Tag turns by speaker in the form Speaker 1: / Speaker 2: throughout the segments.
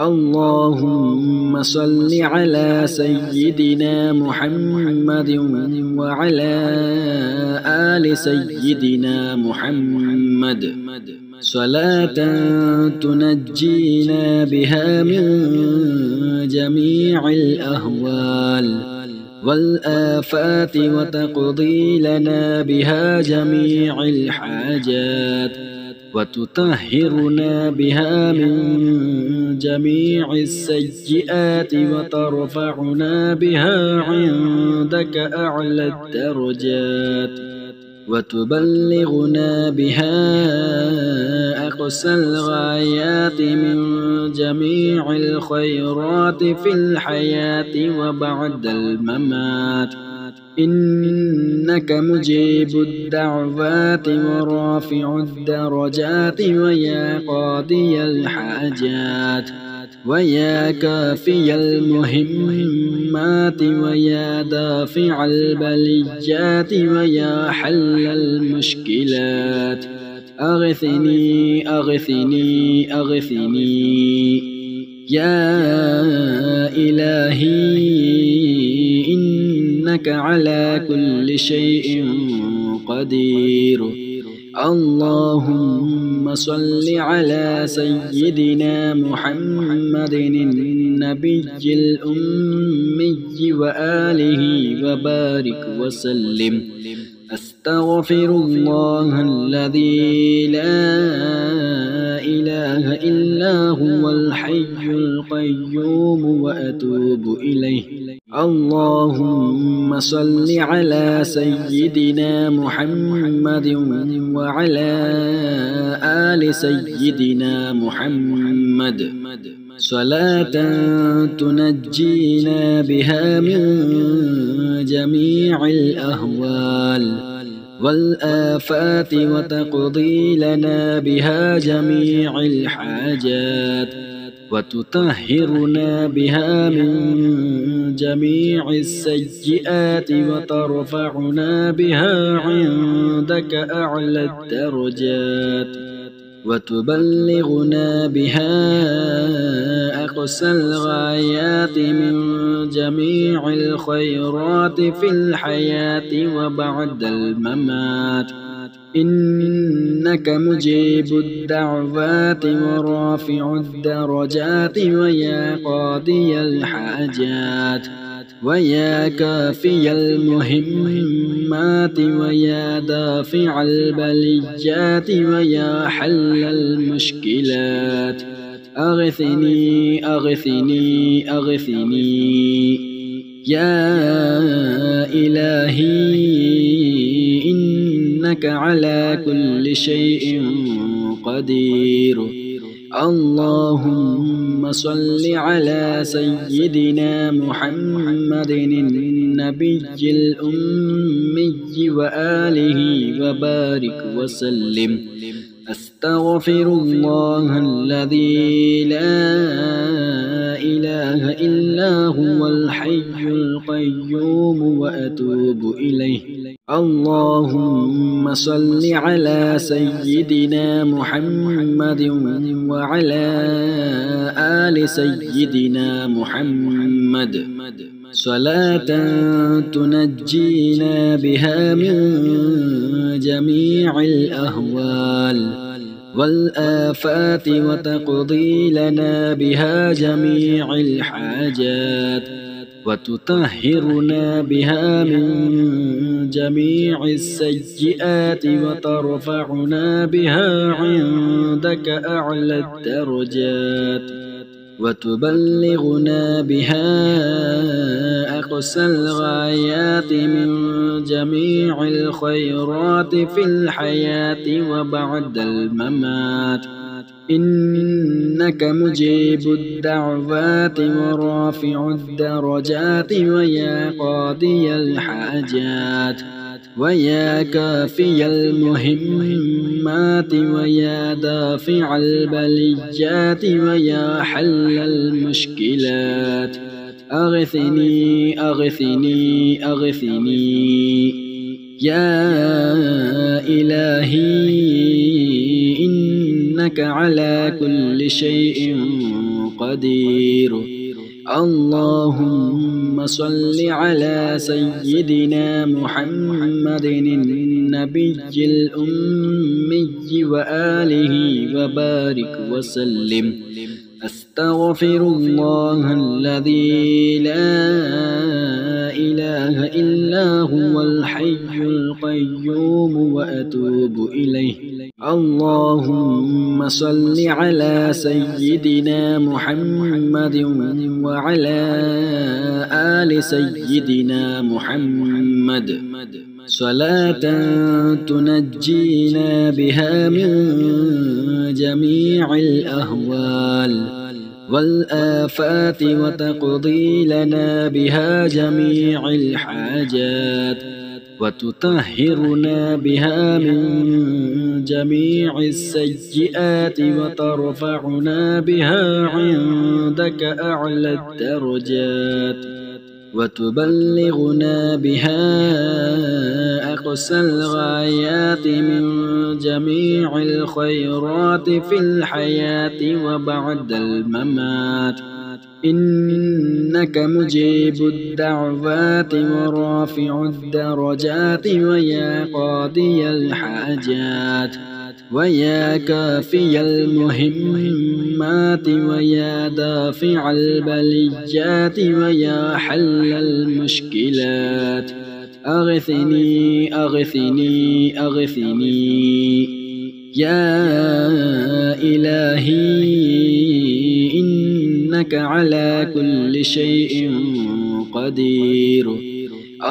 Speaker 1: اللهم صل على سيدنا محمد وعلى آل سيدنا محمد صلاة تنجينا بها من جميع الأهوال والآفات وتقضي لنا بها جميع الحاجات وتطهرنا بها من جميع السيئات وترفعنا بها عندك أعلى الدرجات وتبلغنا بها أقصى الغايات من جميع الخيرات في الحياة وبعد الممات إنك مجيب الدعوات ورافع الدرجات ويا قاضي الحاجات ويا كافي المهمات ويا دافع البليات ويا حل المشكلات أغثني أغثني أغثني يا إلهي إنك على كل شيء قدير. اللهم صل على سيدنا محمد النبي الأمي وآله وبارك وسلم. أستغفر الله الذي لا إله إلا هو الحي القيوم وأتوب إليه. اللهم صل على سيدنا محمد وعلى آل سيدنا محمد صلاة تنجينا بها من جميع الأهوال والآفات وتقضي لنا بها جميع الحاجات وتطهرنا بها من جميع السيئات وترفعنا بها عندك أعلى الدرجات وتبلغنا بها أقصى الغايات من جميع الخيرات في الحياة وبعد الممات إنك مجيب الدعوات ورافع الدرجات ويا قاضي الحاجات ويا كافي المهمات ويا دافع البليات ويا حل المشكلات أغثني أغثني أغثني يا إلهي إنك على كل شيء قدير. اللهم صل على سيدنا محمد النبي الأمي وآله وبارك وسلم. أستغفر الله الذي لا إله إلا هو الحي القيوم وأتوب إليه. اللهم صل على سيدنا محمد وعلى آل سيدنا محمد صلاة تنجينا بها من جميع الأهوال والآفات وتقضي لنا بها جميع الحاجات وتطهرنا بها من جميع السيئات وترفعنا بها عندك أعلى الدرجات وتبلغنا بها أقصى الغايات من جميع الخيرات في الحياة وبعد الممات إنك مجيب الدعوات ورافع الدرجات ويا قاضي الحاجات ويا كافي المهمات ويا دافع البليات ويا حل المشكلات أغثني أغثني أغثني يا إلهي إنك على كل شيء قدير. اللهم صل على سيدنا محمد النبي الأمي وآله وبارك وسلم. أستغفر الله الذي لا إله إلا هو الحي القيوم وأتوب إليه. اللهم صل على سيدنا محمد وعلى آل سيدنا محمد صلاة تنجينا بها من جميع الأهوال والآفات وتقضي لنا بها جميع الحاجات وتطهرنا بها من جميع السيئات وترفعنا بها عندك أعلى الدرجات وتبلغنا بها أقصى الغايات من جميع الخيرات في الحياة وبعد الممات. إنك مجيب الدعوات ورافع الدرجات ويا قاضي الحاجات ويا كافي المهمات ويا دافع البليات ويا حل المشكلات. أغثني أغثني أغثني يا إلهي إنك على كل شيء قدير.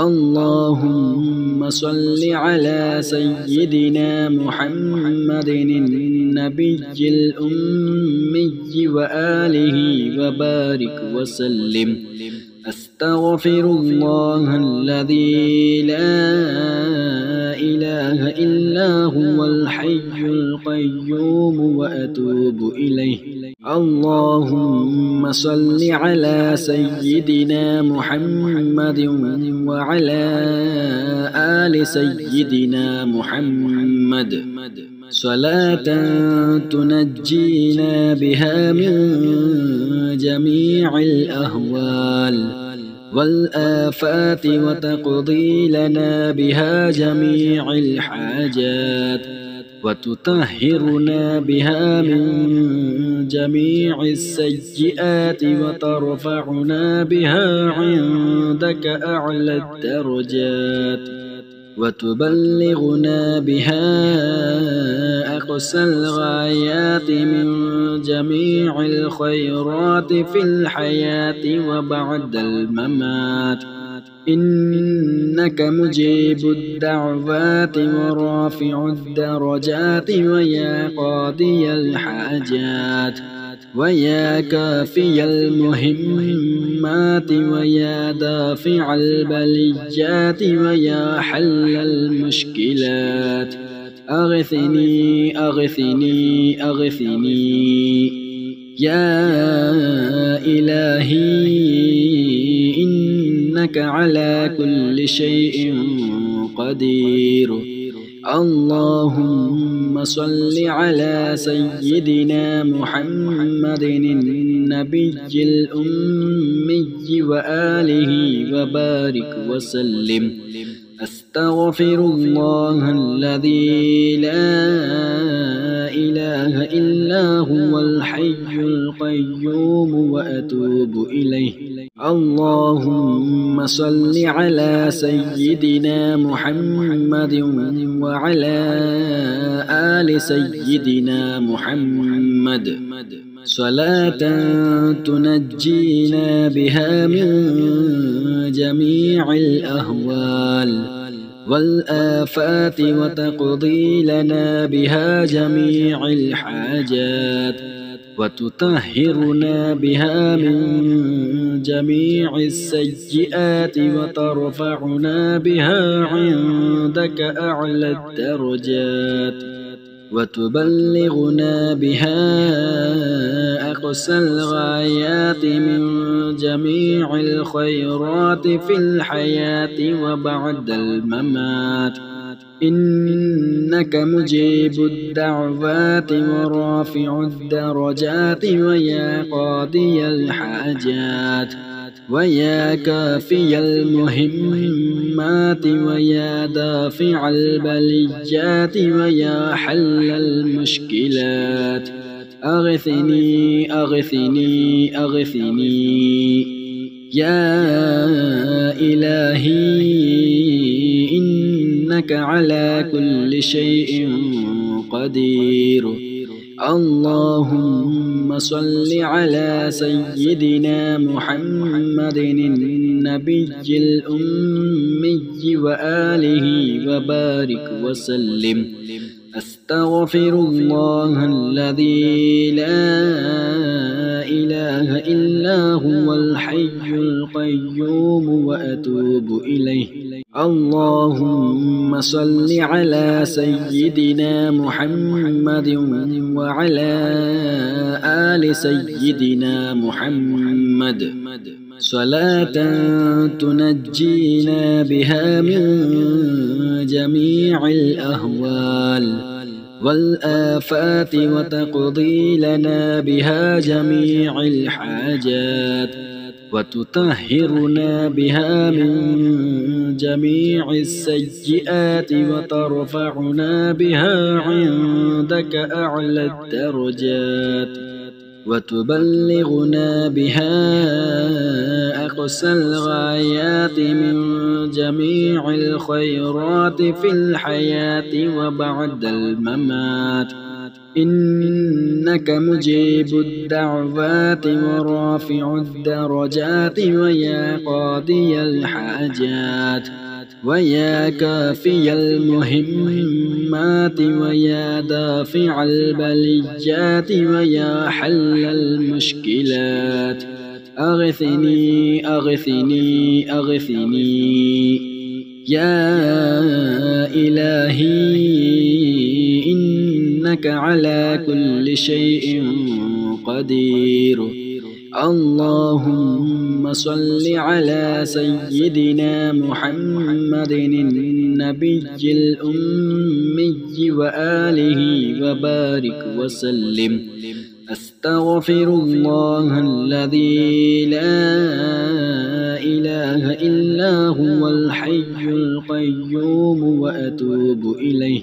Speaker 1: اللهم صل على سيدنا محمد النبي الأمي وآله وبارك وسلم. أستغفر الله الذي لا إله إلا هو الحي القيوم وأتوب إليه. اللهم صل على سيدنا محمد وعلى آل سيدنا محمد صلاة تنجينا بها من جميع الأهوال والآفات وتقضي لنا بها جميع الحاجات وتطهرنا بها من جميع السيئات وترفعنا بها عندك أعلى الدرجات وتبلغنا بها أقصى الغايات من جميع الخيرات في الحياة وبعد الممات. إنك مجيب الدعوات ورافع الدرجات ويا قاضي الحاجات ويا كافي المهمات ويا دافع البليات ويا حل المشكلات. أغثني أغثني أغثني يا إلهي إنك على كل شيء قدير. اللهم صل على سيدنا محمد النبي الأمي وآله وبارك وسلم. أستغفر الله الذي لا إله إلا هو الحي القيوم وأتوب إليه. اللهم صل على سيدنا محمد وعلى آل سيدنا محمد صلاة تنجينا بها من جميع الأهوال والآفات وتقضي لنا بها جميع الحاجات وتطهرنا بها من جميع السيئات وترفعنا بها عندك أعلى الدرجات وتبلغنا بها أقصى الغايات من جميع الخيرات في الحياة وبعد الممات. إنك مجيب الدعوات ورافع الدرجات ويا قاضي الحاجات ويا كافي المهمات ويا دافع البليات ويا حل المشكلات أغثني أغثني أغثني يا إلهي إنك على كل شيء قدير. اللهم صل على سيدنا محمد النبي الأمي وآله وبارك وسلم. أستغفر الله الذي لا إله إلا هو الحي القيوم وأتوب إليه. اللهم صل على سيدنا محمد وعلى آل سيدنا محمد صلاة تنجينا بها من جميع الأهوال والآفات وتقضي لنا بها جميع الحاجات وتطهرنا بها من جميع السيئات وترفعنا بها عندك أعلى الدرجات وتبلغنا بها أقصى الغايات من جميع الخيرات في الحياة وبعد الممات. إنك مجيب الدعوات ورافع الدرجات ويا قاضي الحاجات ويا كافي المهمات ويا دافع البليات ويا حل المشكلات أغثني أغثني أغثني يا إلهي إنك على كل شيء قدير. اللهم صل على سيدنا محمد النبي الأمي وآله وبارك وسلم. أستغفر الله الذي لا إله إلا هو الحي القيوم وأتوب إليه.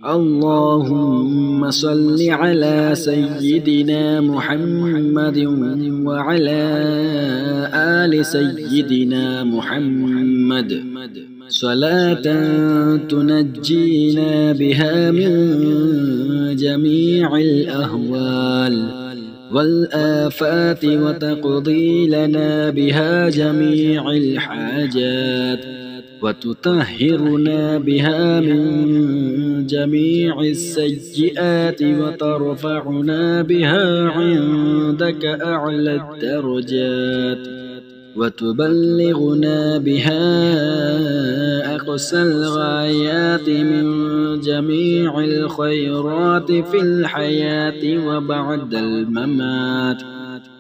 Speaker 1: اللهم صل على سيدنا محمد وعلى آل سيدنا محمد صلاة تنجينا بها من جميع الأهوال والآفات وتقضي لنا بها جميع الحاجات وتطهرنا بها من جميع السيئات وترفعنا بها عندك أعلى الدرجات وتبلغنا بها أقصى الغايات من جميع الخيرات في الحياة وبعد الممات.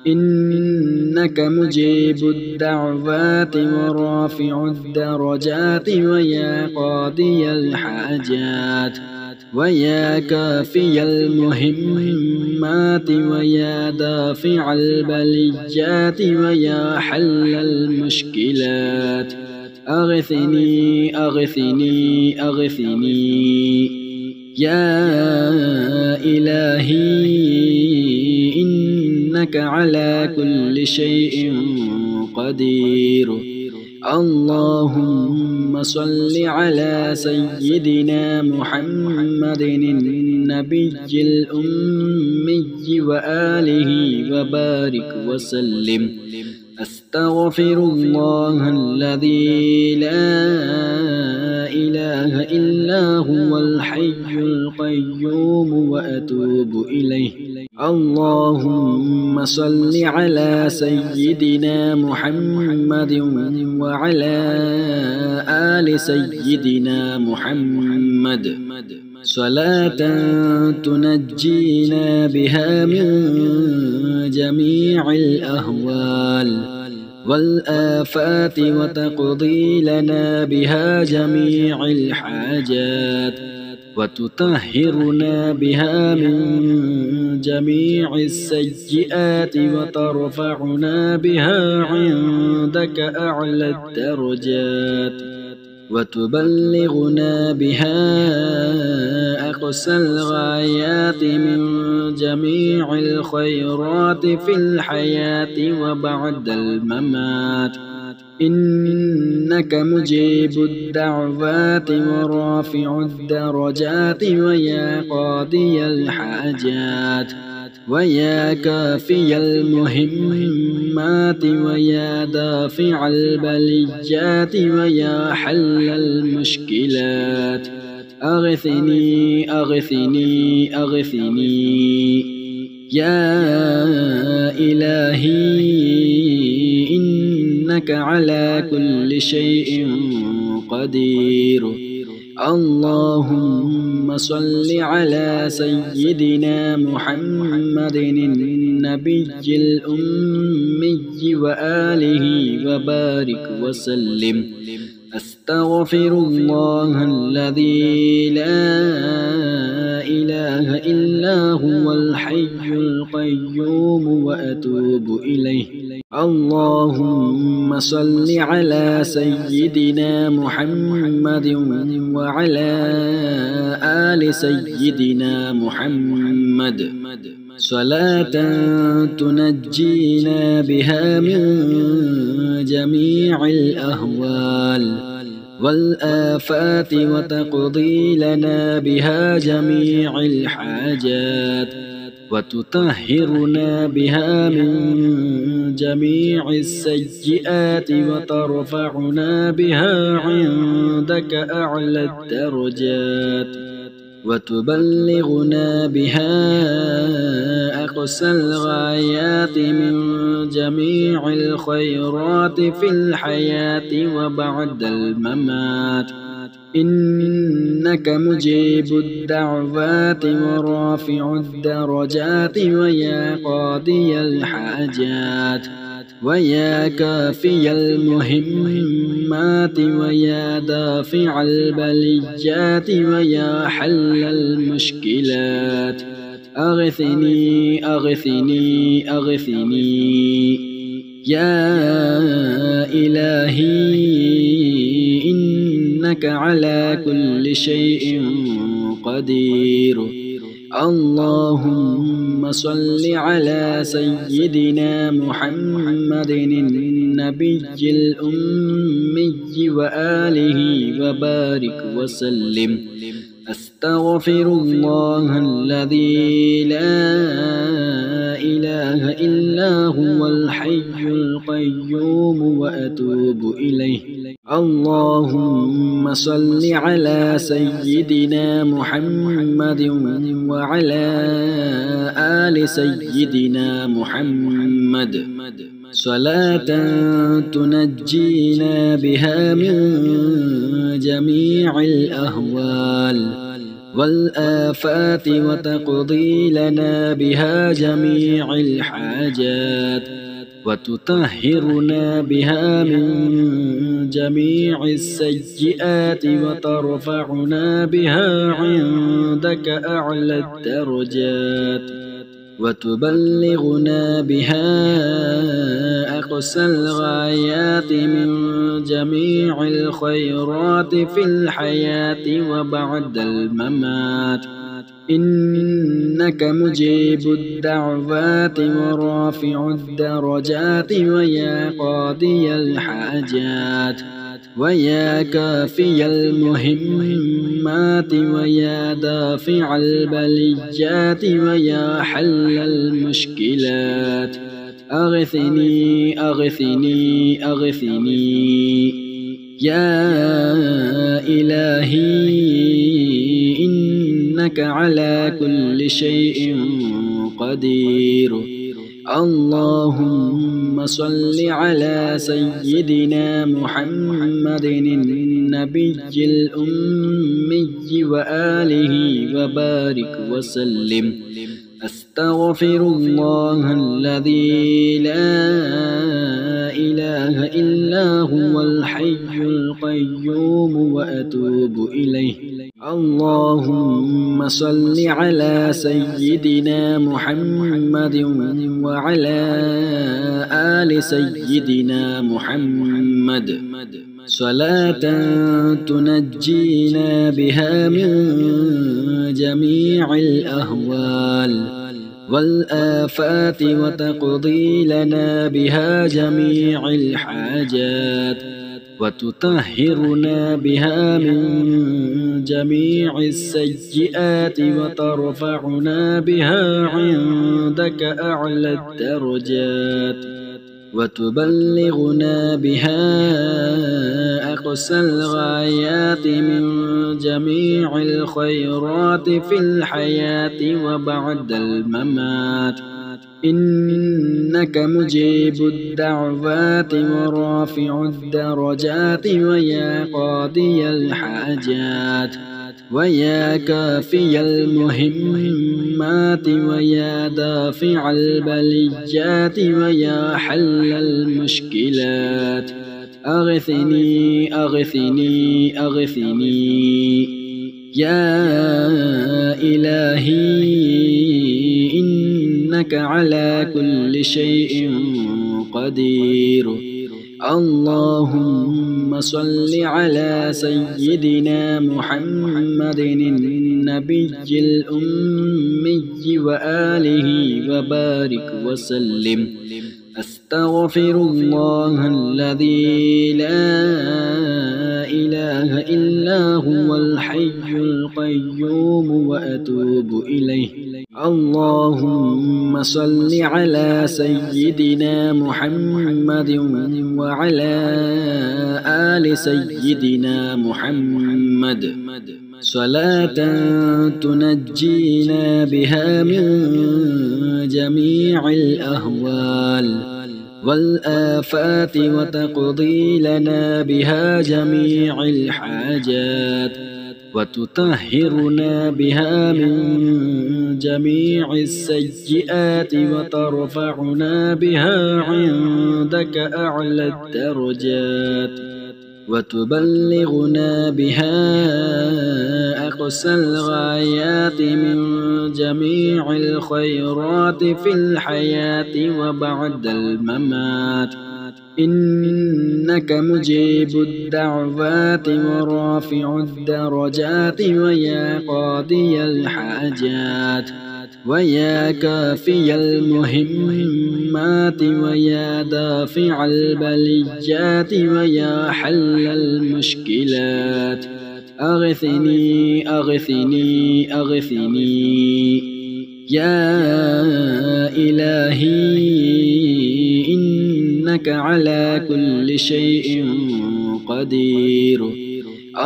Speaker 1: إنك مجيب الدعوات ورافع الدرجات ويا قاضي الحاجات ويا كافي المهمات ويا دافع البليات ويا حل المشكلات أغثني أغثني أغثني يا إلهي إنك على كل شيء قدير. اللهم صل على سيدنا محمد النبي الأمي وآله وبارك وسلم. أستغفر الله الذي لا إله إلا هو الحي القيوم وأتوب إليه. اللهم صل على سيدنا محمد وعلى آل سيدنا محمد صلاة تنجينا بها من جميع الأهوال والآفات وتقضي لنا بها جميع الحاجات وتطهرنا بها من جميع السيئات وترفعنا بها عندك أعلى الدرجات وتبلغنا بها أقصى الغايات من جميع الخيرات في الحياة وبعد الممات إنك مجيب الدعوات ورافع الدرجات ويا قاضي الحاجات ويا كافي المهمات ويا دافع البليات ويا حل المشكلات أغثني أغثني أغثني يا إلهي إنك على كل شيء قدير اللهم صل على سيدنا محمد النبي الأمي وآله وبارك وسلم أستغفر الله الذي لا إله إلا هو الحي القيوم وأتوب إليه اللهم صل على سيدنا محمد وعلى آل سيدنا محمد صلاة تنجينا بها من جميع الأهوال والآفات وتقضي لنا بها جميع الحاجات وتطهرنا بها من جميع السيئات وترفعنا بها عندك أعلى الدرجات وتبلغنا بها أقصى الغايات من جميع الخيرات في الحياة وبعد الممات إنك مجيب الدعوات ورافع الدرجات ويا قاضي الحاجات ويا كافي المهمات ويا دافع البليات ويا حل المشكلات أغثني أغثني أغثني يا إلهي إنك على كل شيء قدير اللهم صل على سيدنا محمد النبي الأمي وآله وبارك وسلم أستغفر الله الذي لا إله إلا هو الحي القيوم وأتوب إليه اللهم صل على سيدنا محمد وعلى آل سيدنا محمد صلاة تنجينا بها من جميع الأهوال والآفات وتقضي لنا بها جميع الحاجات وتطهرنا بها من جميع السيئات وترفعنا بها عندك أعلى الدرجات وتبلغنا بها أقصى الغايات من جميع الخيرات في الحياة وبعد الممات إنك مجيب الدعوات ورافع الدرجات ويا قاضي الحاجات ويا كافي المهمات ويا دافع البليات ويا حل المشكلات أغثني أغثني أغثني يا إلهي إنك على كل شيء قدير اللهم صل على سيدنا محمد النبي الأمي وآله وبارك وسلم أستغفر الله الذي لا إله إله إلا هو الحي القيوم وأتوب إليه. اللهم صل على سيدنا محمد وعلى آل سيدنا محمد صلاة تنجينا بها من جميع الأهوال والآفات وتقضي لنا بها جميع الحاجات وتطهرنا بها من جميع السيئات وترفعنا بها عندك أعلى الدرجات وتبلغنا بها أقصى الغايات من جميع الخيرات في الحياة وبعد الممات. إنك مجيب الدعوات ورافع الدرجات ويا قاضي الحاجات ويا كافي المهمات ويا دافع البليات ويا حل المشكلات. أغثني أغثني أغثني يا إلهي إنك على كل شيء قدير. اللهم صل على سيدنا محمد النبي الأمي وآله وبارك وسلم. أستغفر الله الذي لا إله إلا هو الحي القيوم وأتوب إليه. اللهم صل على سيدنا محمد وعلى آل سيدنا محمد صلاة تنجينا بها من جميع الأهوال والآفات وتقضي لنا بها جميع الحاجات وتطهرنا بها من جميع السيئات وترفعنا بها عندك أعلى الدرجات وتبلغنا بها أقصى الغايات من جميع الخيرات في الحياة وبعد الممات. إنك مجيب الدعوات ورافع الدرجات ويا قاضي الحاجات ويا كافي المهمات ويا دافع البليات ويا حل المشكلات. أغثني أغثني أغثني يا إلهي إنك على كل شيء قدير.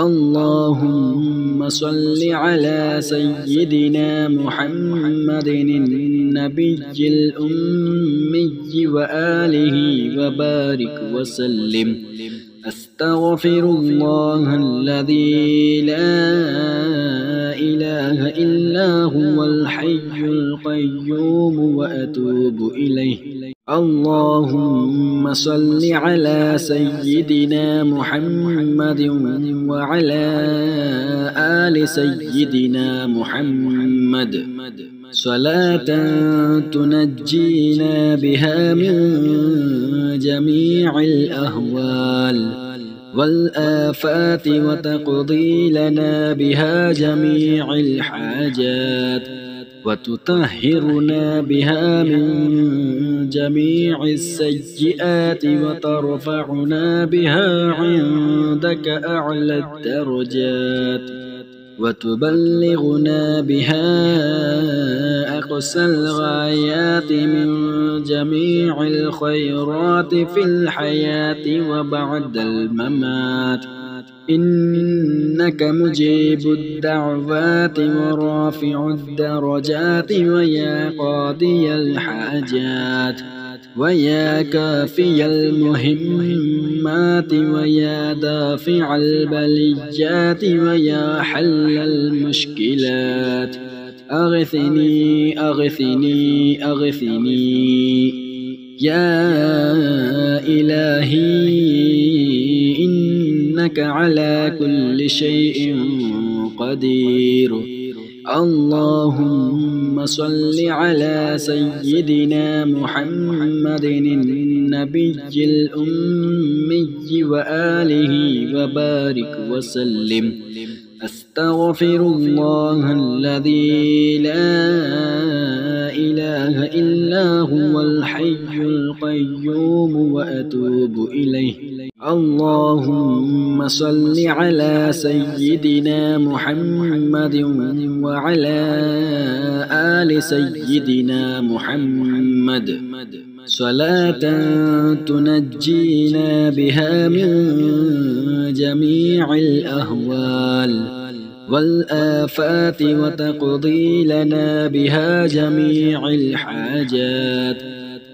Speaker 1: اللهم صل على سيدنا محمد النبي الأمي وآله وبارك وسلم. أستغفر الله الذي لا إله إلا هو الحي القيوم وأتوب إليه. اللهم صل على سيدنا محمد وعلى آل سيدنا محمد صلاة تنجينا بها من جميع الأهوال والآفات وتقضي لنا بها جميع الحاجات وتطهرنا بها من جميع السيئات وترفعنا بها عندك أعلى الدرجات وتبلغنا بها أقصى الغايات من جميع الخيرات في الحياة وبعد الممات. إنك مجيب الدعوات ورافع الدرجات ويا قاضي الحاجات ويا كافي المهمات ويا دافع البليات ويا حل المشكلات. أغثني أغثني أغثني يا إلهي إنك على كل شيء قدير. اللهم صل على سيدنا محمد النبي الأمي وآله وبارك وسلم. أستغفر الله الذي لا إله إلا هو الحي القيوم وأتوب إليه. اللهم صل على سيدنا محمد وعلى آل سيدنا محمد صلاة تنجينا بها من جميع الأهوال والآفات وتقضي لنا بها جميع الحاجات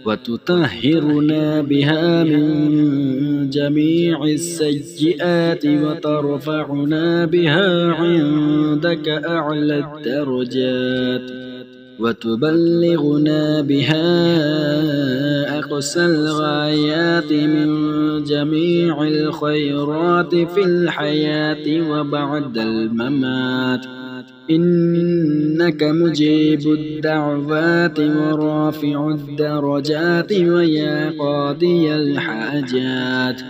Speaker 1: وتطهرنا بها من جميع السيئات وترفعنا بها عندك أعلى الدرجات وتبلغنا بها أقصى الغايات من جميع الخيرات في الحياة وبعد الممات. إنك مجيب الدعوات ورافع الدرجات ويا قاضي الحاجات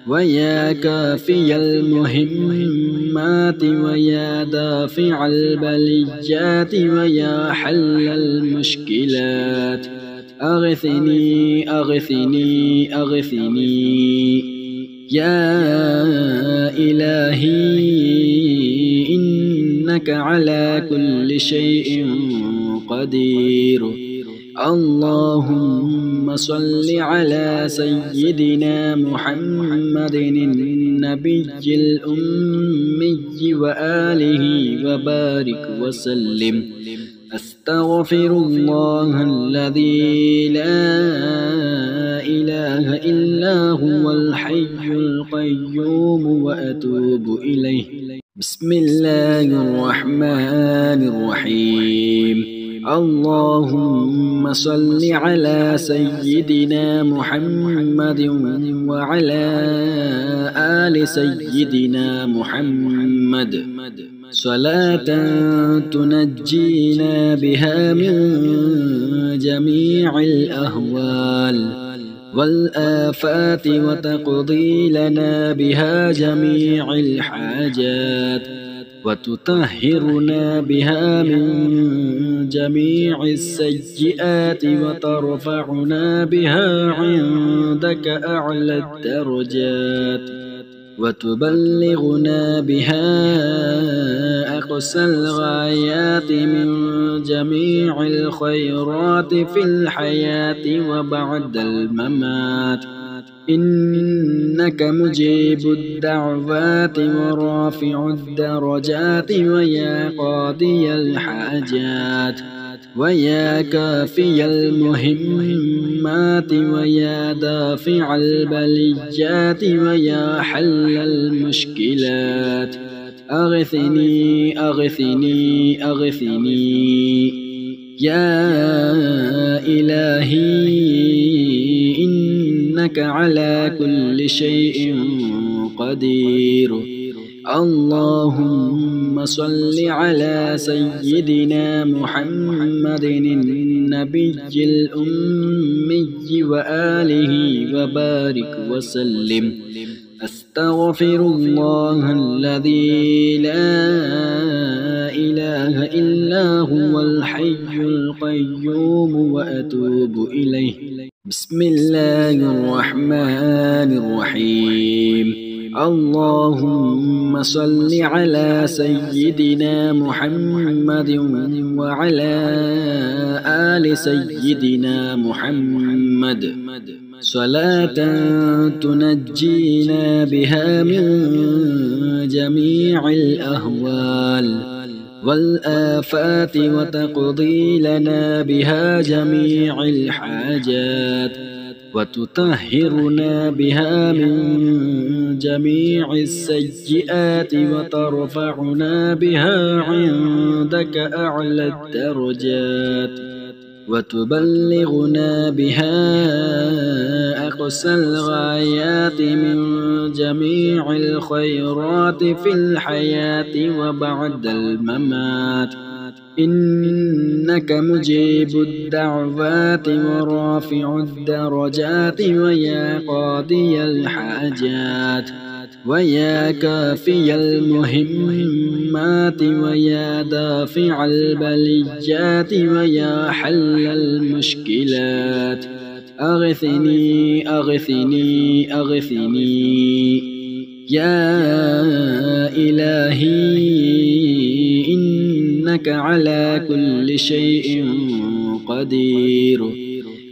Speaker 1: ويا كافي المهمات ويا دافع البليات ويا حل المشكلات. أغثني أغثني أغثني يا إلهي إنك على كل شيء قدير. اللهم صل على سيدنا محمد النبي الأمي وآله وبارك وسلم. أستغفر الله الذي لا إله إلا هو الحي القيوم وأتوب إليه. بسم الله الرحمن الرحيم. اللهم صل على سيدنا محمد وعلى آل سيدنا محمد صلاة تنجينا بها من جميع الأهوال والآفات وتقضي لنا بها جميع الحاجات وتطهرنا بها من جميع السيئات وترفعنا بها عندك أعلى الدرجات وتبلغنا بها أقصى الغايات من جميع الخيرات في الحياة وبعد الممات. إنك مجيب الدعوات ورافع الدرجات ويا قاضي الحاجات ويا كافي المهمات ويا دافع البليات ويا حل المشكلات. أغثني أغثني أغثني يا إلهي إنك على كل شيء قدير. اللهم صل على سيدنا محمد النبي الأمي وآله وبارك وسلم. أستغفر الله الذي لا إله إلا هو الحي القيوم وأتوب إليه. بسم الله الرحمن الرحيم. اللهم صل على سيدنا محمد وعلى آل سيدنا محمد صلاة تنجينا بها من جميع الأهوال والآفات وتقضي لنا بها جميع الحاجات وتطهرنا بها من جميع السيئات وترفعنا بها عندك أعلى الدرجات وتبلغنا بها أقصى الغايات من جميع الخيرات في الحياة وبعد الممات، إنك مجيب الدعوات ورافع الدرجات ويا قاضي الحاجات ويا كافي المهمات ويا دافع البليات ويا حل المشكلات، أغثني أغثني أغثني يا إلهي، إنك على كل شيء قدير.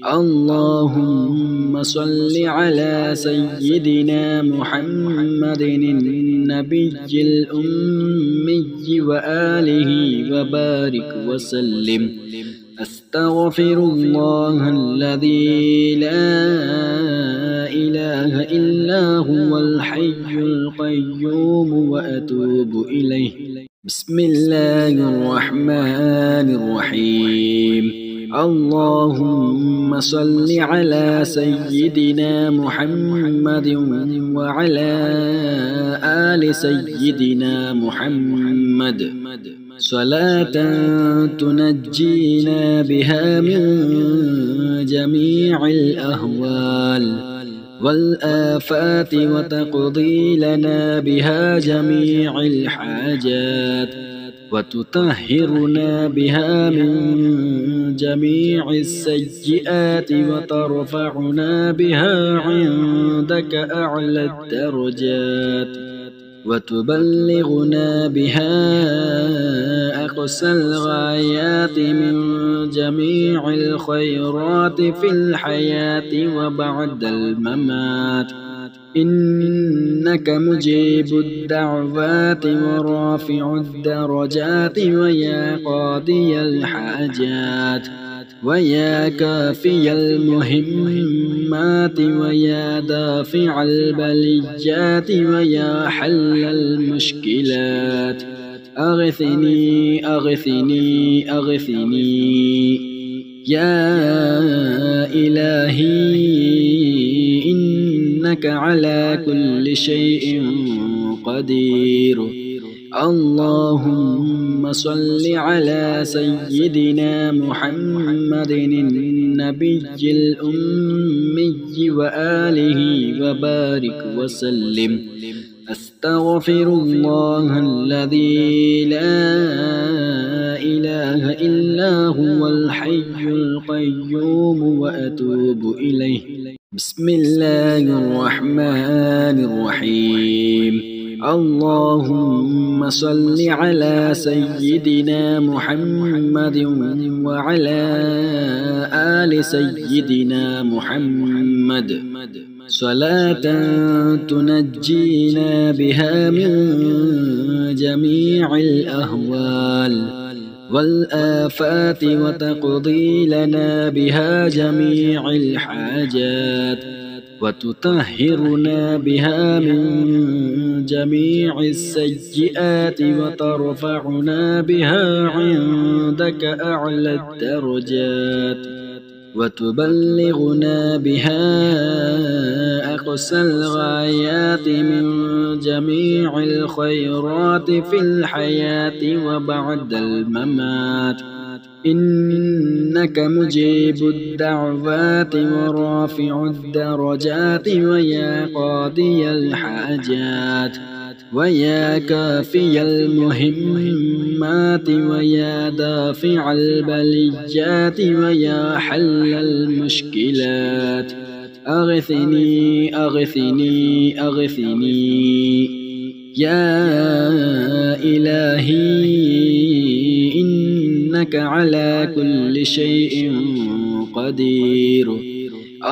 Speaker 1: اللهم صل على سيدنا محمد النبي الأمي وآله وبارك وسلم. أستغفر الله الذي لا إله إلا هو الحي القيوم وأتوب إليه. بسم الله الرحمن الرحيم. اللهم صل على سيدنا محمد وعلى آل سيدنا محمد صلاة تنجينا بها من جميع الأهوال والآفات وتقضي لنا بها جميع الحاجات وتطهرنا بها من جميع السيئات وترفعنا بها عندك أعلى الدرجات وتبلغنا بها أقصى الغايات من جميع الخيرات في الحياة وبعد الممات، إنك مجيب الدعوات ورافع الدرجات ويا قاضي الحاجات ويا كافي المهمات ويا دافع البليات ويا حل المشكلات، أغثني أغثني أغثني يا إلهي، إنك على كل شيء قدير. اللهم صل على سيدنا محمد النبي الأمي وآله وبارك وسلم. أستغفر الله الذي لا إله إلا هو الحي القيوم وأتوب إليه. بسم الله الرحمن الرحيم. اللهم صل على سيدنا محمد وعلى آل سيدنا محمد صلاة تنجينا بها من جميع الأهوال والآفات وتقضي لنا بها جميع الحاجات وتطهرنا بها من جميع السيئات وترفعنا بها عندك أعلى الدرجات وتبلغنا بها أقصى الغايات من جميع الخيرات في الحياة وبعد الممات، إنك مجيب الدعوات ورافع الدرجات ويا قاضي الحاجات ويا كافي المهمات ويا دافع البليات ويا حل المشكلات، أغثني أغثني أغثني يا إلهي، إنك على كل شيء قدير.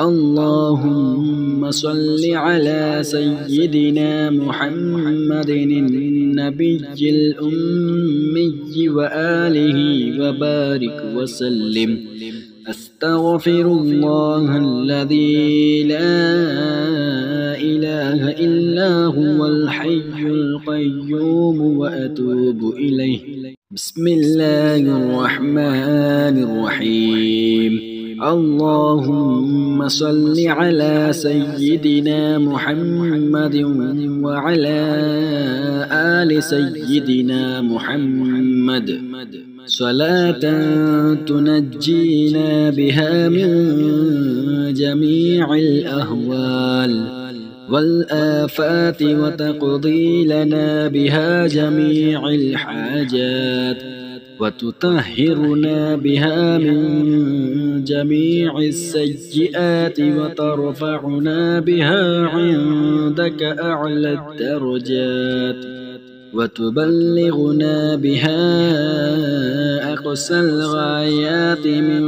Speaker 1: اللهم صل على سيدنا محمد النبي الأمي وآله وبارك وسلم. أستغفر الله الذي لا إله إلا هو الحي القيوم وأتوب إليه. بسم الله الرحمن الرحيم. اللهم صل على سيدنا محمد وعلى آل سيدنا محمد صلاة تنجينا بها من جميع الأهوال والآفات وتقضي لنا بها جميع الحاجات وتطهرنا بها من جميع السيئات وترفعنا بها عندك أعلى الدرجات وتبلغنا بها أقصى الغايات من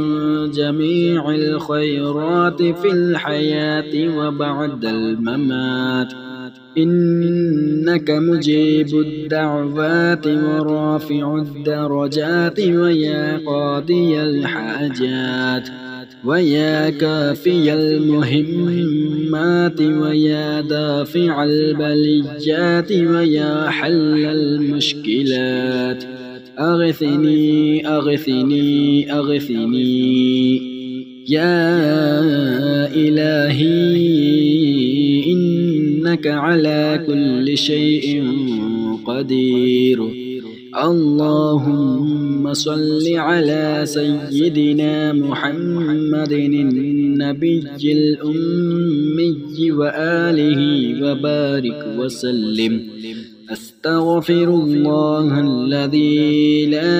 Speaker 1: جميع الخيرات في الحياة وبعد الممات. إنك مجيب الدعوات ورافع الدرجات ويا قاضي الحاجات ويا كافي المهمات ويا دافع البليات ويا حل المشكلات. أغثني أغثني أغثني يا إلهي إنك على كل شيء قدير. اللهم صل على سيدنا محمد النبي الأمي وآله وبارك وسلم. أستغفر الله الذي لا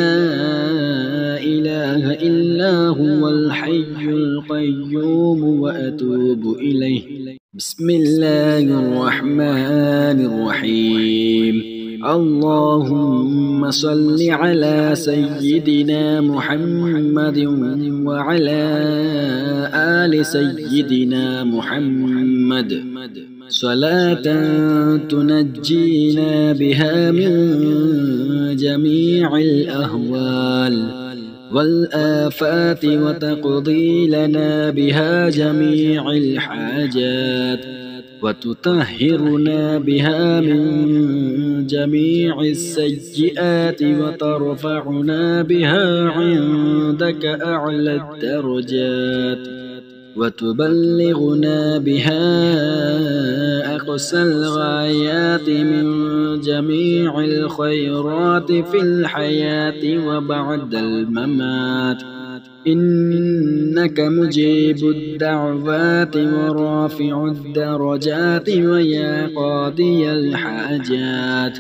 Speaker 1: إله إلا هو الحي القيوم وأتوب إليه. بسم الله الرحمن الرحيم. اللهم صل على سيدنا محمد وعلى آل سيدنا محمد صلاة تنجينا بها من جميع الأهوال والآفات وتقضي لنا بها جميع الحاجات وتطهرنا بها من جميع السيئات وترفعنا بها عندك أعلى الدرجات وتبلغنا بها أقصى الغايات من جميع الخيرات في الحياة وبعد الممات. إنك مجيب الدعوات ورافع الدرجات ويا قاضي الحاجات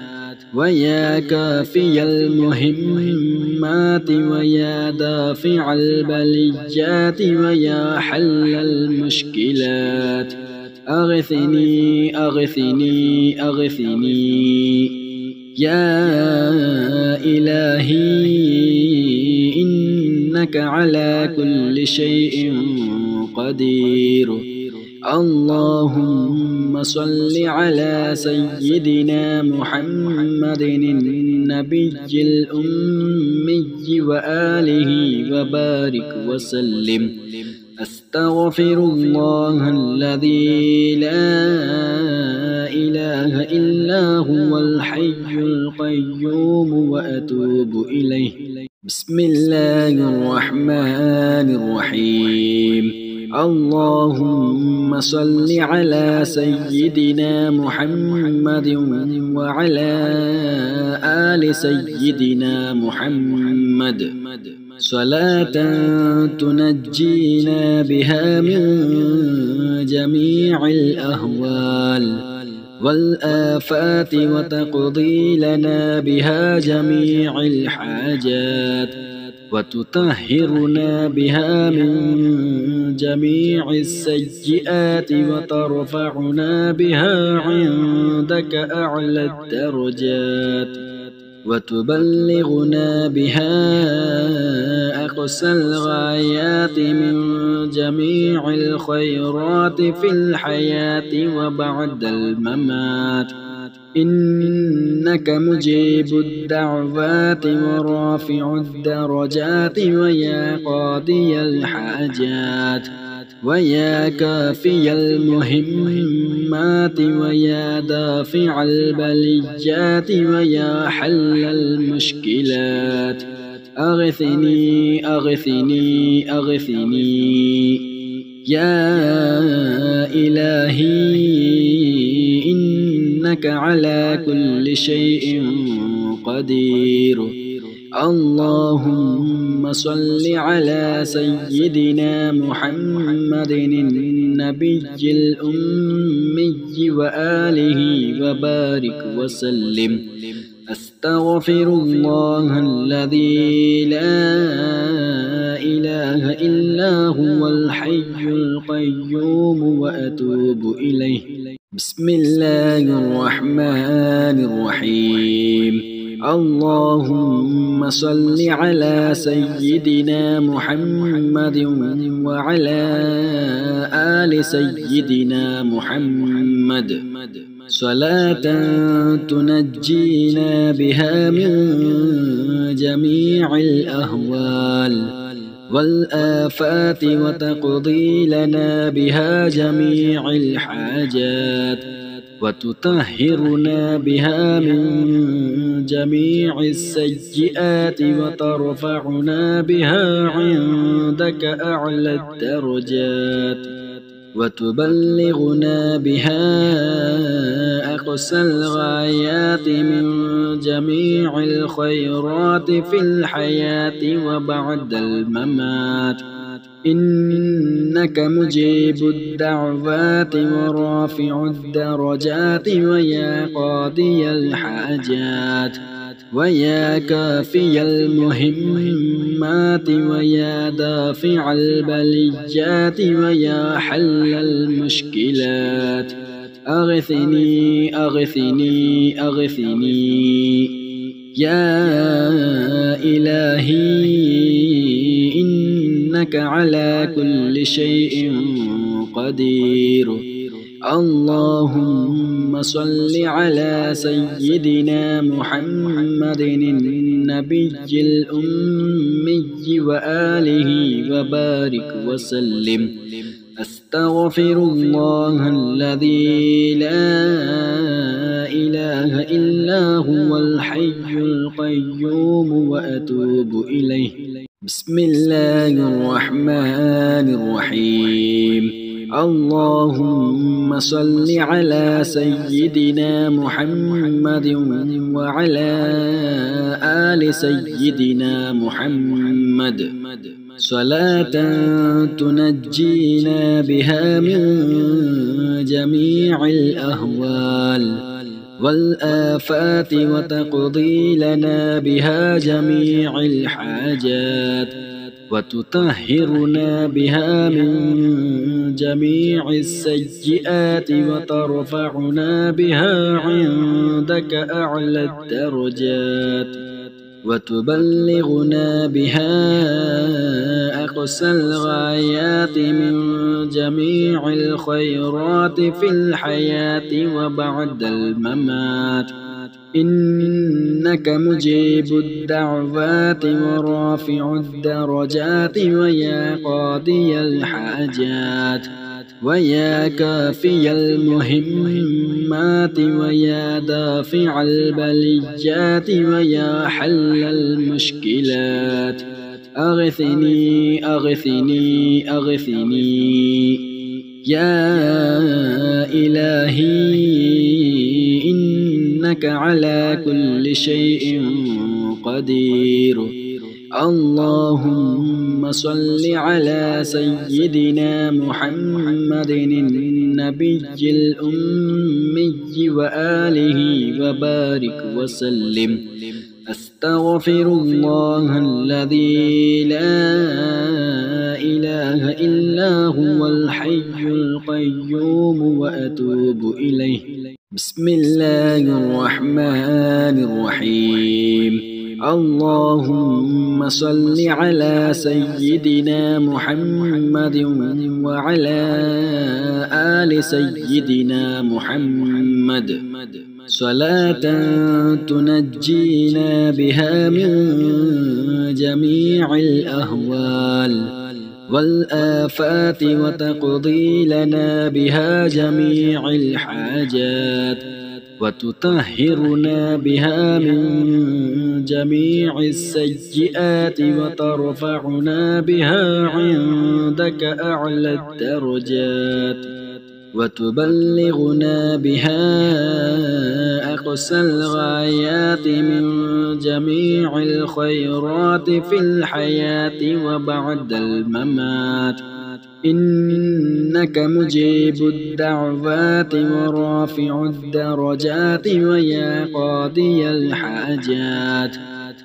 Speaker 1: ويا كافي المهمات ويا دافع البليات ويا حل المشكلات. أغثني أغثني أغثني يا إلهي إنك على كل شيء قدير. اللهم صل على سيدنا محمد النبي الأمي وآله وبارك وسلم. أستغفر الله الذي لا إله إلا هو الحي القيوم وأتوب إليه. بسم الله الرحمن الرحيم. اللهم صل على سيدنا محمد وعلى آل سيدنا محمد صلاة تنجينا بها من جميع الأهوال والآفات وتقضي لنا بها جميع الحاجات وتطهرنا بها من جميع السيئات وترفعنا بها عندك أعلى الدرجات وتبلغنا بها أقصى الغايات من جميع الخيرات في الحياة وبعد الممات. إنك مجيب الدعوات ورافع الدرجات ويا قاضي الحاجات ويا كافي المهمات المهمات ويا دافع البليات ويا حل المشكلات أغثني أغثني أغثني يا إلهي إنك على كل شيء قدير. اللهم صل على سيدنا محمد النبي الأمي وآله وبارك وسلم. أستغفر الله الذي لا إله إلا هو الحي القيوم وأتوب إليه. بسم الله الرحمن الرحيم. اللهم صل على سيدنا محمد وعلى آل سيدنا محمد صلاة تنجينا بها من جميع الأهوال والآفات وتقضي لنا بها جميع الحاجات وتطهرنا بها من جميع السيئات وترفعنا بها عندك أعلى الدرجات وتبلغنا بها أقصى الغايات من جميع الخيرات في الحياة وبعد الممات. إنك مجيب الدعوات ورافع الدرجات ويا قاضي الحاجات ويا كافي المهمات ويا دافع البليات ويا حل المشكلات أغثني أغثني أغثني يا إلهي إنك على كل شيء قدير. اللهم صل على سيدنا محمد النبي الأمي وآله وبارك وسلم. أستغفر الله الذي لا إله إلا هو الحي القيوم وأتوب إليه. بسم الله الرحمن الرحيم. اللهم صل على سيدنا محمد وعلى آل سيدنا محمد صلاة تنجينا بها من جميع الأهوال والآفات وتقضي لنا بها جميع الحاجات وتطهرنا بها من جميع السيئات وترفعنا بها عندك أعلى الدرجات وتبلغنا بها أقصى الغايات من جميع الخيرات في الحياة وبعد الممات. إنك مجيب الدعوات ورافع الدرجات ويا قاضي الحاجات ويا كافي المهمات ويا دافع البليات ويا حل المشكلات أغثني أغثني أغثني يا إلهي إنك على كل شيء قدير. اللهم صل على سيدنا محمد النبي الأمي وآله وبارك وسلم. أستغفر الله الذي لا إله إلا هو الحي القيوم وأتوب إليه. بسم الله الرحمن الرحيم. اللهم صل على سيدنا محمد وعلى آل سيدنا محمد صلاة تنجينا بها من جميع الأهوال والآفات وتقضي لنا بها جميع الحاجات وتطهرنا بها من جميع السيئات وترفعنا بها عندك أعلى الدرجات وتبلغنا بها أقصى الغايات من جميع الخيرات في الحياة وبعد الممات إنك مجيب الدعوات ورافع الدرجات ويا قاضي الحاجات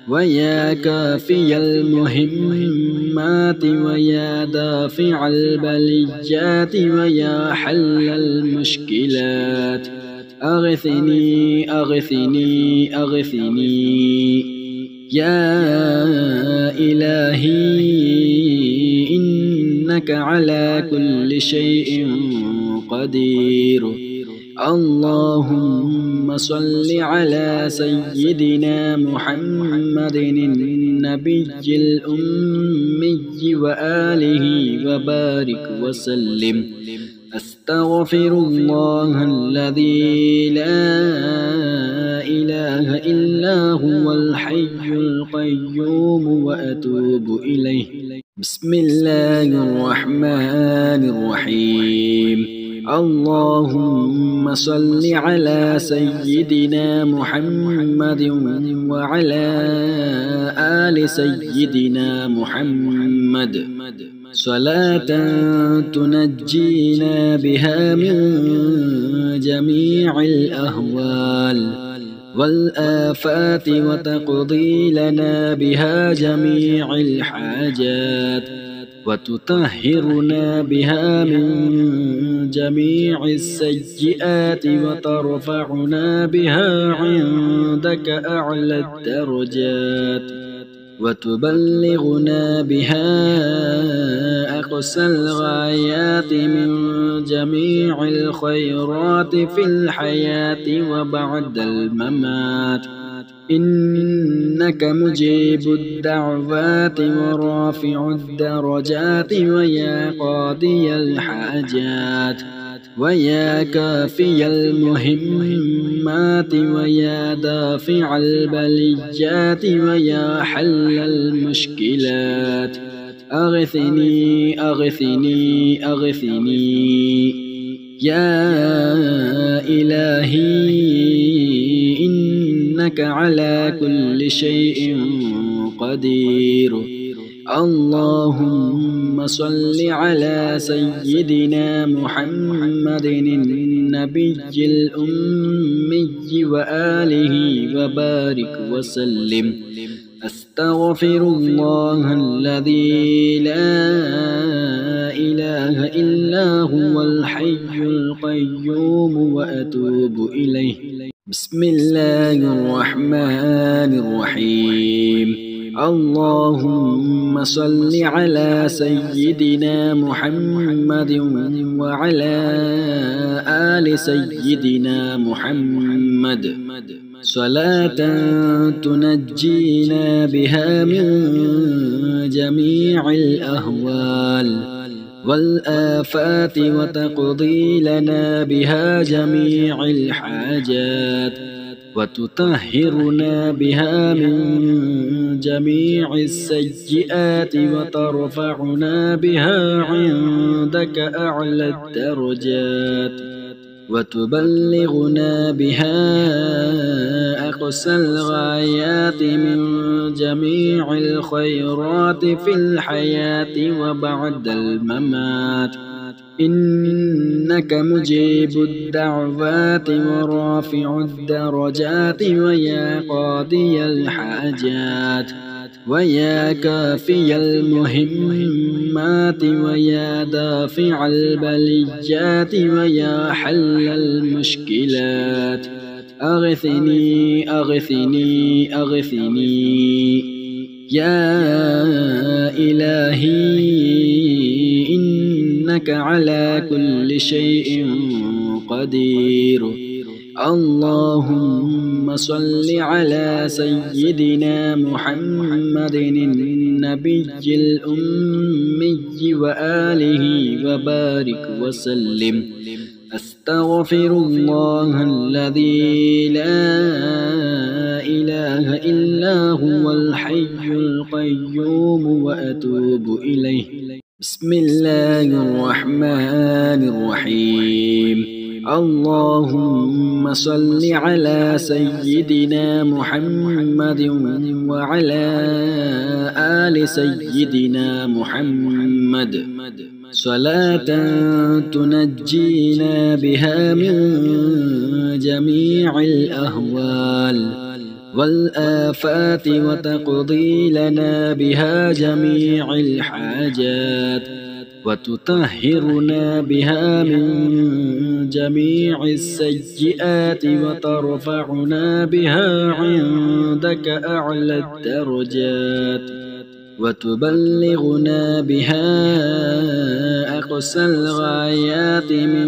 Speaker 1: ويا كافي المهمات ويا دافع البليات ويا حل المشكلات أغثني أغثني أغثني يا إلهي إنك على كل شيء قدير. اللهم صل على سيدنا محمد النبي الأمي وآله وبارك وسلم. أستغفر الله الذي لا إله إلا هو الحي القيوم وأتوب إليه. بسم الله الرحمن الرحيم. اللهم صل على سيدنا محمد وعلى آل سيدنا محمد صلاة تنجينا بها من جميع الأهوال والآفات وتقضي لنا بها جميع الحاجات وتطهرنا بها من جميع السيئات وترفعنا بها عندك أعلى الدرجات وتبلغنا بها أقصى الغايات من جميع الخيرات في الحياة وبعد الممات إنك مجيب الدعوات ورافع الدرجات ويا قاضي الحاجات ويا كافي المهمات ويا دافع البليات ويا حل المشكلات أغثني أغثني أغثني يا إلهي إنك على كل شيء قدير. اللهم صل على سيدنا محمد النبي الأمي وآله وبارك وسلم. أستغفر الله الذي لا إله إلا هو الحي القيوم وأتوب إليه. بسم الله الرحمن الرحيم. اللهم صل على سيدنا محمد وعلى آل سيدنا محمد صلاة تنجينا بها من جميع الأهوال والآفات وتقضي لنا بها جميع الحاجات وتطهرنا بها من جميع السيئات وترفعنا بها عندك أعلى الدرجات وتبلغنا بها أقصى الغايات من جميع الخيرات في الحياة وبعد الممات إنك مجيب الدعوات ورافع الدرجات ويا قاضي الحاجات ويا كافي المهمات ويا دافع البليات ويا حل المشكلات أغثني أغثني أغثني يا إلهي إنك على كل شيء قدير. اللهم صل على سيدنا محمد النبي الأمي وآله وبارك وسلم. أستغفر الله الذي لا إله إلا هو الحي القيوم وأتوب إليه. بسم الله الرحمن الرحيم. اللهم صل على سيدنا محمد وعلى آل سيدنا محمد صلاة تنجينا بها من جميع الأهوال والآفات وتقضي لنا بها جميع الحاجات وتطهرنا بها من جميع السيئات وترفعنا بها عندك أعلى الدرجات وتبلغنا بها أقصى الغايات من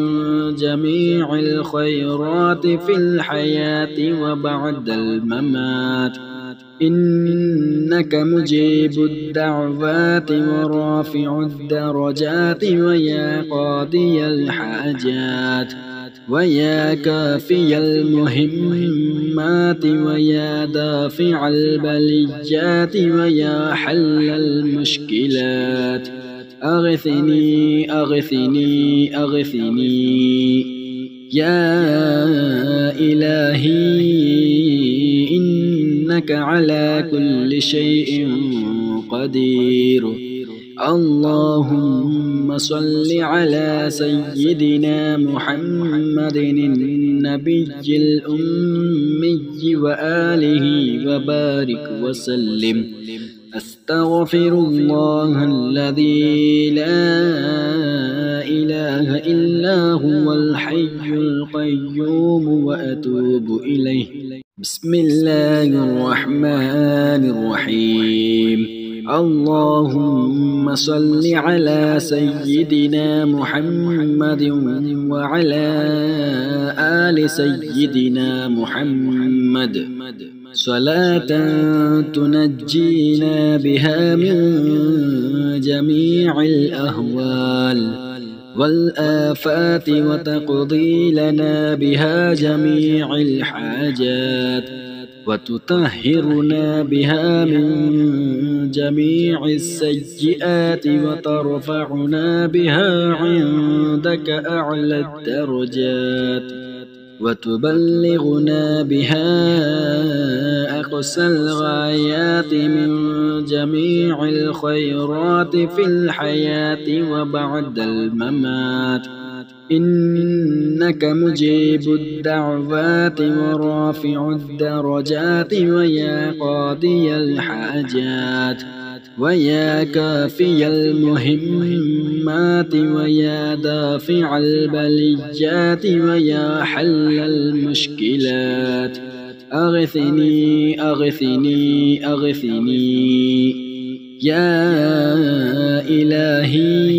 Speaker 1: جميع الخيرات في الحياة وبعد الممات. إنك مجيب الدعوات ورافع الدرجات ويا قاضي الحاجات ويا كافي المهمات ويا دافع البليات ويا حل المشكلات. أغثني أغثني أغثني يا إلهي إنك على كل شيء قدير. اللهم صل على سيدنا محمد النبي الأمي وآله وبارك وسلم. أستغفر الله الذي لا إله إلا هو الحي القيوم وأتوب إليه. بسم الله الرحمن الرحيم. اللهم صل على سيدنا محمد وعلى آل سيدنا محمد صلاة تنجينا بها من جميع الأهوال والآفات وتقضي لنا بها جميع الحاجات وتطهرنا بها من جميع السيئات وترفعنا بها عندك أعلى الدرجات وتبلغنا بها أقصى الغايات من جميع الخيرات في الحياة وبعد الممات. إنك مجيب الدعوات ورافع الدرجات ويا قاضي الحاجات ويا كافي المهمات ويا دافع البليات ويا حل المشكلات. أغثني أغثني أغثني يا إلهي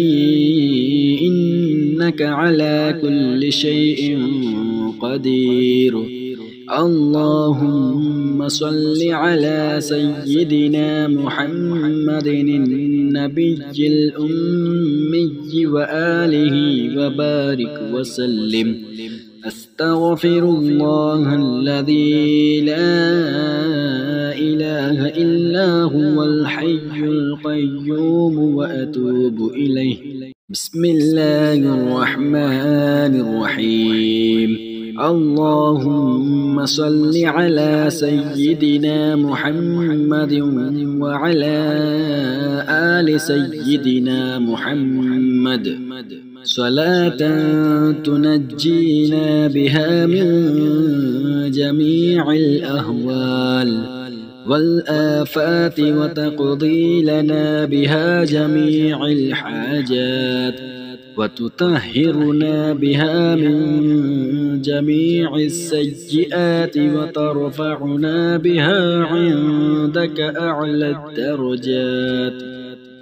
Speaker 1: إنك على كل شيء قدير. اللهم صل على سيدنا محمد النبي الأمي وآله وبارك وسلم. أستغفر الله الذي لا إله إلا هو الحي القيوم وأتوب إليه. بسم الله الرحمن الرحيم. اللهم صل على سيدنا محمد وعلى آل سيدنا محمد صلاة تنجينا بها من جميع الأهوال والآفات وتقضي لنا بها جميع الحاجات وتطهرنا بها من جميع السيئات وترفعنا بها عندك أعلى الدرجات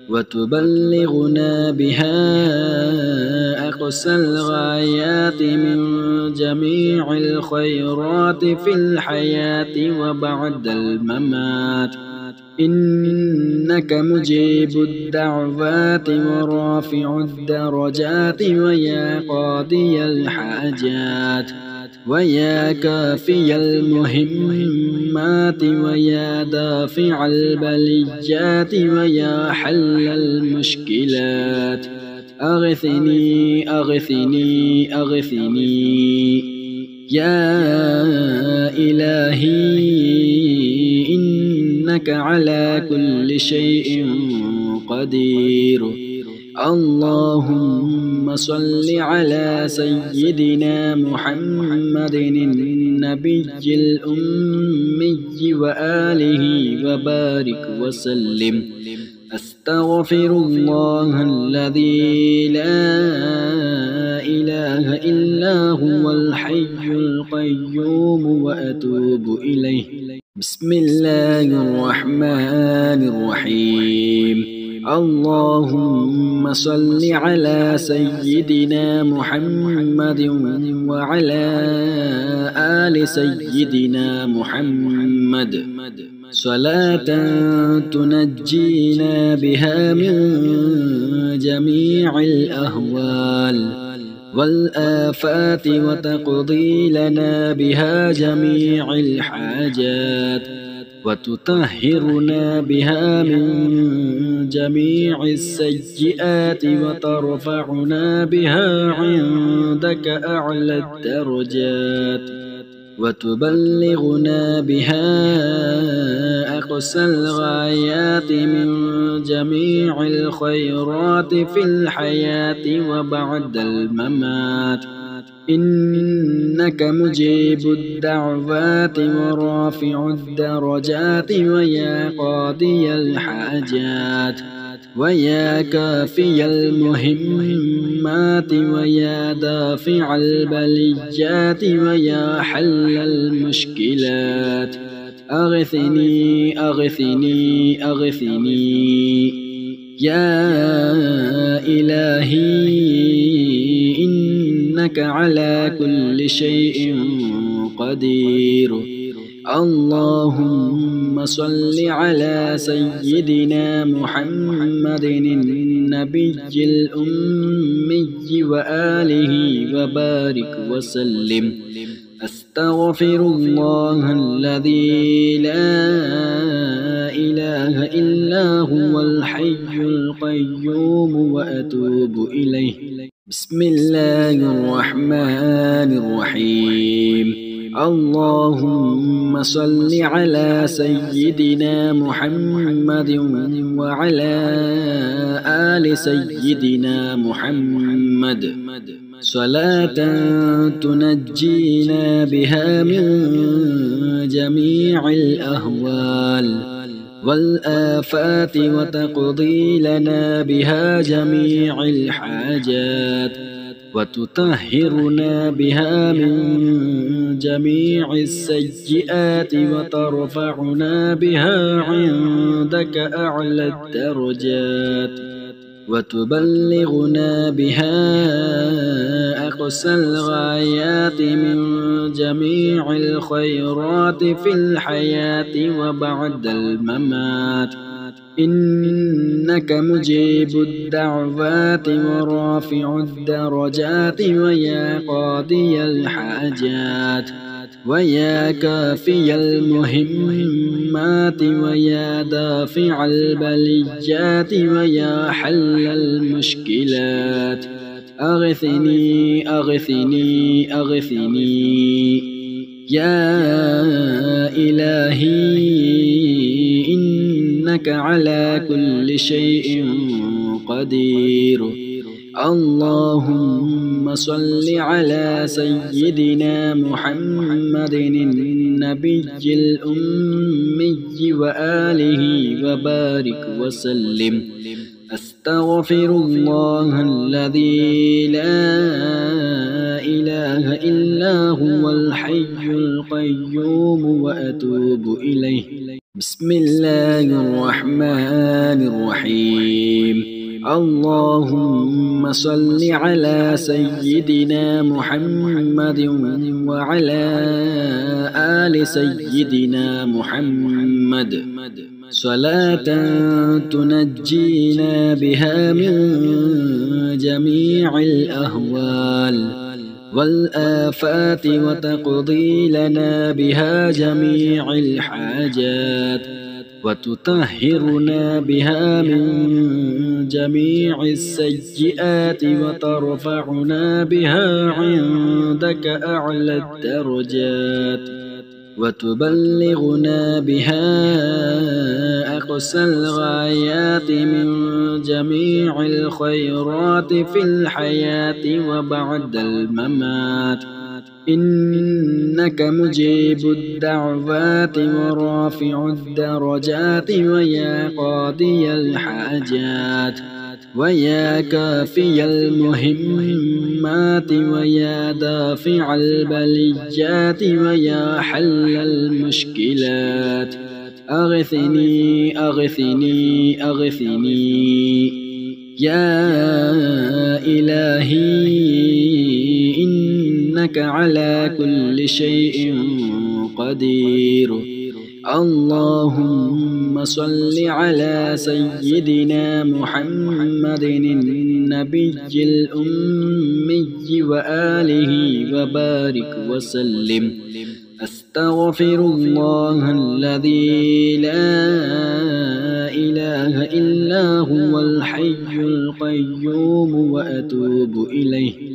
Speaker 1: وتبلغنا بها أقصى الغايات من جميع الخيرات في الحياة وبعد الممات. إنك مجيب الدعوات ورافع الدرجات ويا قاضي الحاجات ويا كافي المهمات ويا دافع البليات ويا حل المشكلات. أغثني أغثني أغثني يا إلهي إنك على كل شيء قدير. اللهم صل على سيدنا محمد النبي الأمي وآله وبارك وسلم. أستغفر الله الذي لا إله إلا هو الحي القيوم وأتوب إليه. بسم الله الرحمن الرحيم. اللهم صل على سيدنا محمد وعلى آل سيدنا محمد صلاة تنجينا بها من جميع الأهوال والآفات وتقضي لنا بها جميع الحاجات وتطهرنا بها من جميع السيئات وترفعنا بها عندك أعلى الدرجات وتبلغنا بها أقصى الغايات من جميع الخيرات في الحياة وبعد الممات. إنك مجيب الدعوات ورافع الدرجات ويا قاضي الحاجات ويا كافي المهمات ويا دافع البليات ويا حل المشكلات. أغثني أغثني أغثني يا إلهي إنك على كل شيء قدير. اللهم صل على سيدنا محمد النبي الأمي وآله وبارك وسلم. أستغفر الله الذي لا إله إلا هو الحي القيوم وأتوب إليه. بسم الله الرحمن الرحيم. اللهم صل على سيدنا محمد وعلى آل سيدنا محمد صلاة تنجينا بها من جميع الأهوال والآفات وتقضي لنا بها جميع الحاجات وتطهرنا بها من جميع السيئات وترفعنا بها عندك أعلى الدرجات وتبلغنا بها أقصى الغايات من جميع الخيرات في الحياة وبعد الممات. إنك مجيب الدعوات ورافع الدرجات ويا قاضي الحاجات ويا كافي المهمات ويا دافع البليات ويا حل المشكلات. أغثني أغثني أغثني يا إلهي إنك على كل شيء قدير. اللهم صل على سيدنا محمد النبي الأمي وآله وبارك وسلم. أستغفر الله الذي لا إله إلا هو الحي القيوم وأتوب إليه. بسم الله الرحمن الرحيم اللهم صل على سيدنا محمد وعلى آل سيدنا محمد صلاة تنجينا بها من جميع الأهوال والآفات وتقضي لنا بها جميع الحاجات وتطهرنا بها من جميع السيئات وترفعنا بها عندك أعلى الدرجات وتبلغنا بها أقصى الغايات من جميع الخيرات في الحياة وبعد الممات إنك مجيب الدعوات ورافع الدرجات ويا قاضي الحاجات ويا كافي المهمات ويا دافع البليات ويا حل المشكلات أغثني أغثني أغثني يا إلهي إنك على كل شيء قدير اللهم صل على سيدنا محمد النبي الأمي وآله وبارك وسلم أستغفر الله الذي لا إله إلا هو الحي القيوم وأتوب إليه